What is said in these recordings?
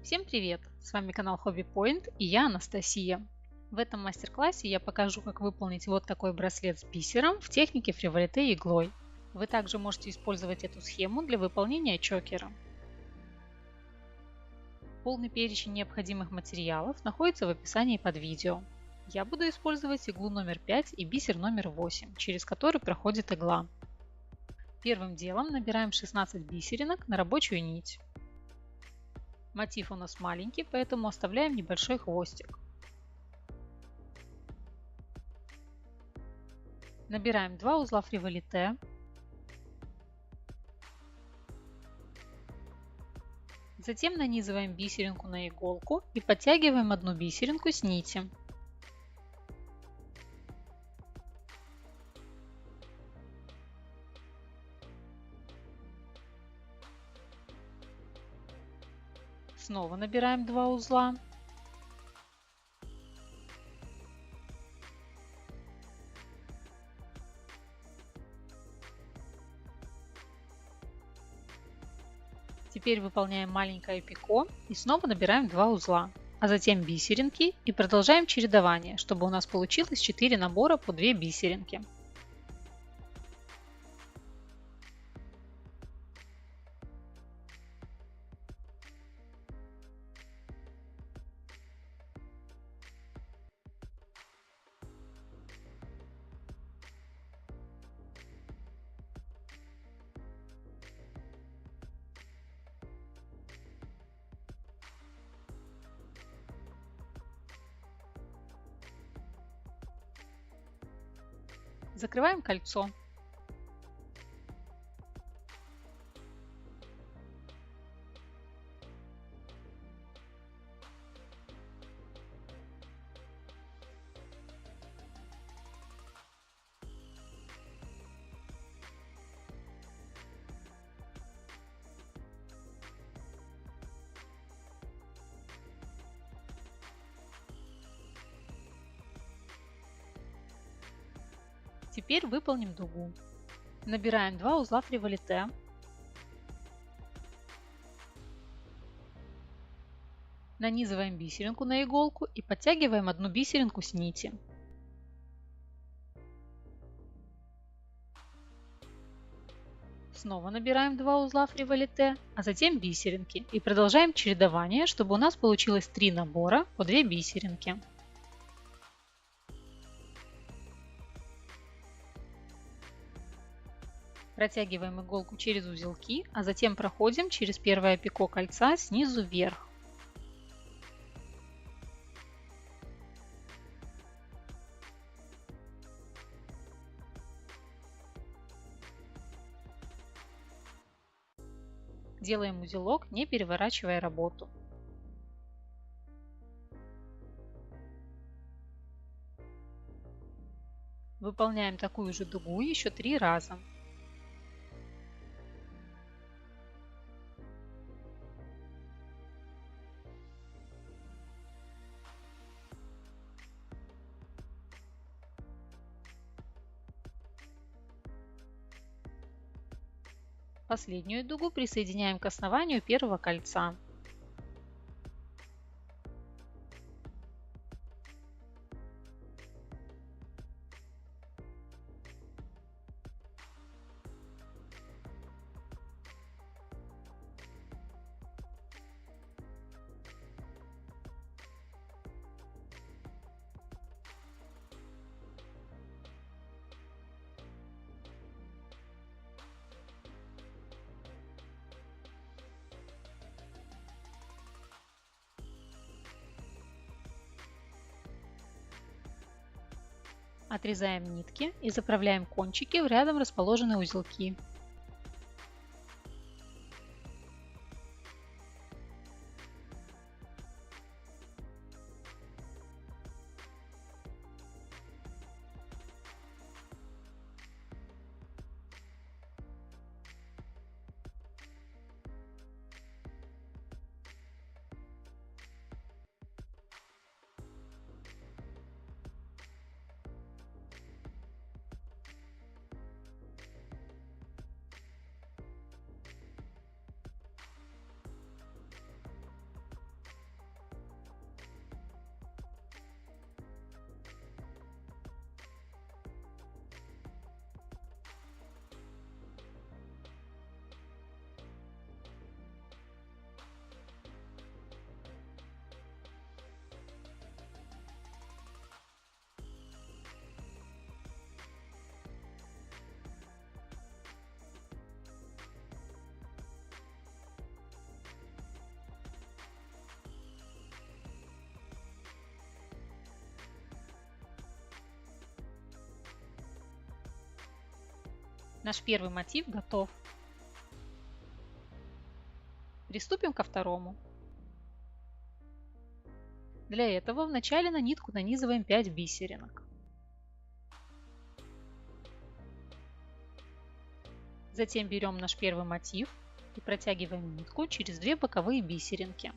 Всем привет! С вами канал Hobby Point и я Анастасия. В этом мастер-классе я покажу, как выполнить вот такой браслет с бисером в технике фриволите иглой. Вы также можете использовать эту схему для выполнения чокера. Полный перечень необходимых материалов находится в описании под видео. Я буду использовать иглу номер 5 и бисер номер 8, через который проходит игла. Первым делом набираем 16 бисеринок на рабочую нить. Мотив у нас маленький, поэтому оставляем небольшой хвостик. Набираем 2 узла фриволите. Затем нанизываем бисеринку на иголку и подтягиваем одну бисеринку с нити. Снова набираем 2 узла. Теперь выполняем маленькое пико и снова набираем 2 узла, а затем бисеринки и продолжаем чередование, чтобы у нас получилось 4 набора по 2 бисеринки. Закрываем кольцо. Теперь выполним дугу. Набираем 2 узла фриволите. Нанизываем бисеринку на иголку и подтягиваем одну бисеринку с нити. Снова набираем 2 узла фриволите, а затем бисеринки и продолжаем чередование, чтобы у нас получилось 3 набора по 2 бисеринки. Протягиваем иголку через узелки, а затем проходим через первое пико кольца снизу вверх. Делаем узелок, не переворачивая работу. Выполняем такую же дугу еще 3 раза. Последнюю дугу присоединяем к основанию первого кольца. Отрезаем нитки и заправляем кончики в рядом расположенные узелки. Наш первый мотив готов. Приступим ко второму. Для этого вначале на нитку нанизываем 5 бисеринок. Затем берем наш первый мотив и протягиваем нитку через 2 боковые бисеринки.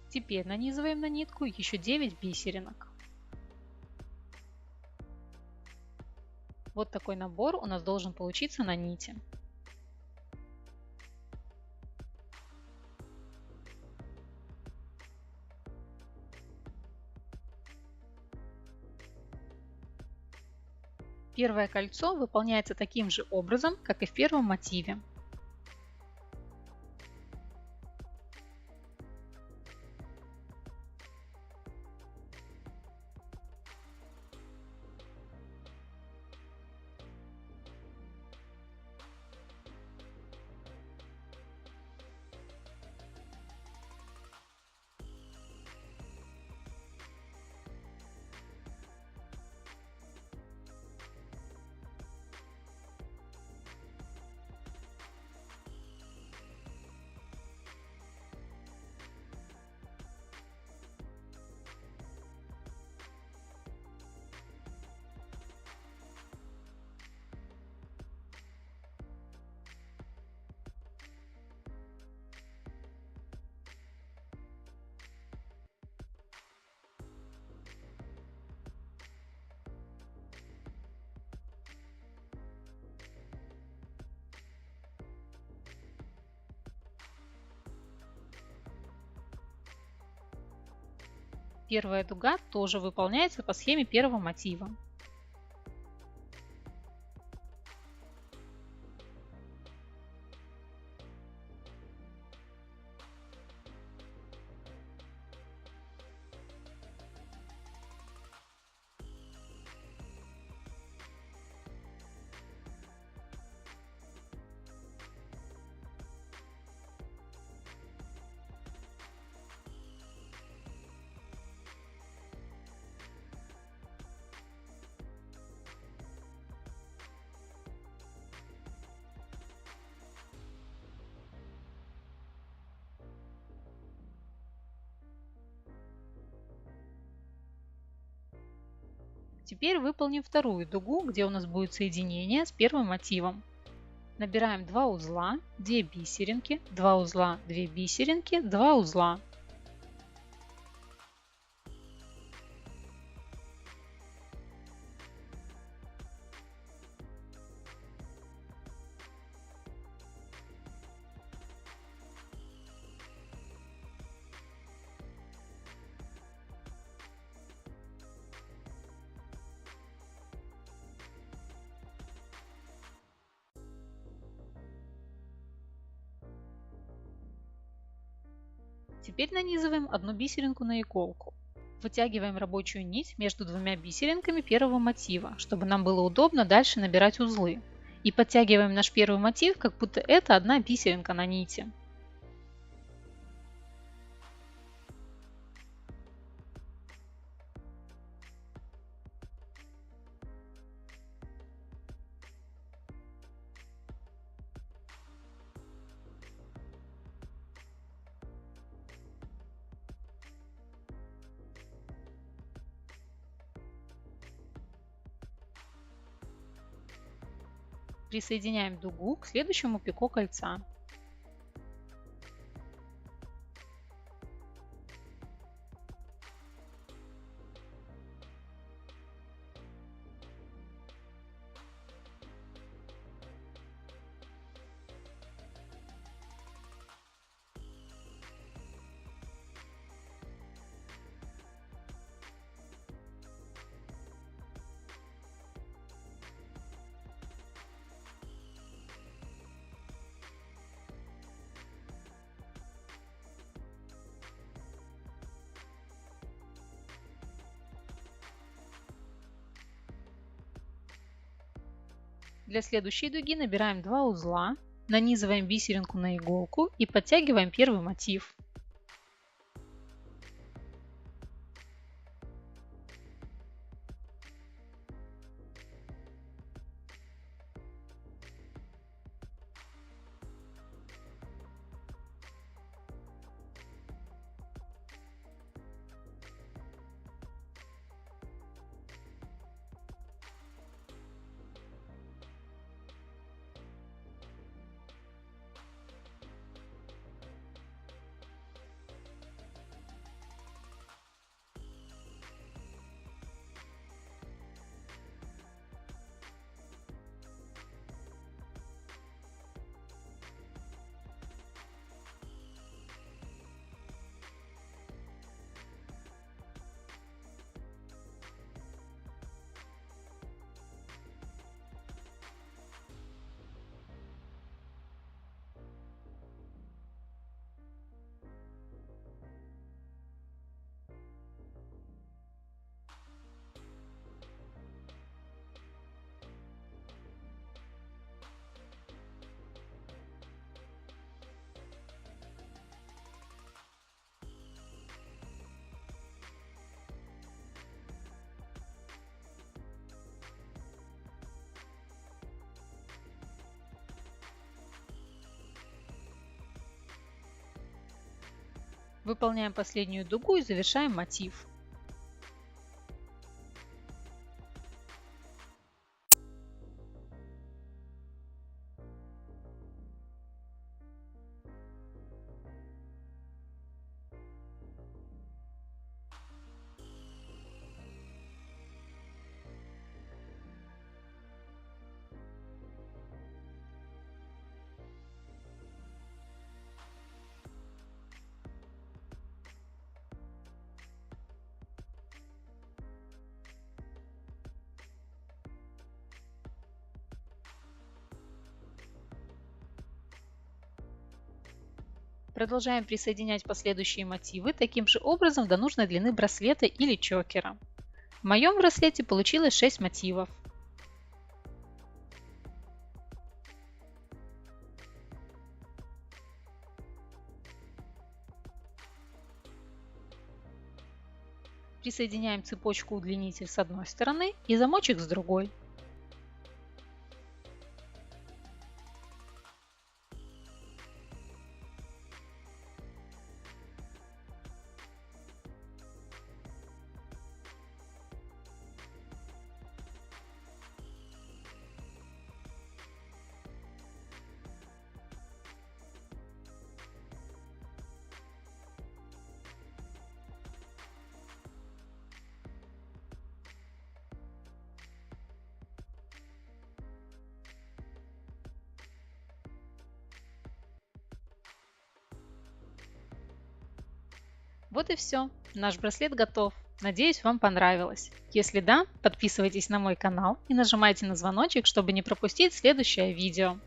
Теперь нанизываем на нитку еще 9 бисеринок. Вот такой набор у нас должен получиться на нити. Первое кольцо выполняется таким же образом, как и в первом мотиве. Первая дуга тоже выполняется по схеме первого мотива. Теперь выполним вторую дугу, где у нас будет соединение с первым мотивом. Набираем 2 узла, 2 бисеринки, 2 узла, 2 бисеринки, 2 узла. Теперь нанизываем одну бисеринку на иголку. Вытягиваем рабочую нить между двумя бисеринками первого мотива, чтобы нам было удобно дальше набирать узлы. И подтягиваем наш первый мотив, как будто это одна бисеринка на нити. Присоединяем дугу к следующему пико кольца. Для следующей дуги набираем 2 узла, нанизываем бисеринку на иголку и подтягиваем первый мотив. Выполняем последнюю дугу и завершаем мотив. Продолжаем присоединять последующие мотивы таким же образом до нужной длины браслета или чокера. В моем браслете получилось 6 мотивов. Присоединяем цепочку-удлинитель с одной стороны и замочек с другой. Вот и все. Наш браслет готов. Надеюсь, вам понравилось. Если да, подписывайтесь на мой канал и нажимайте на звоночек, чтобы не пропустить следующее видео.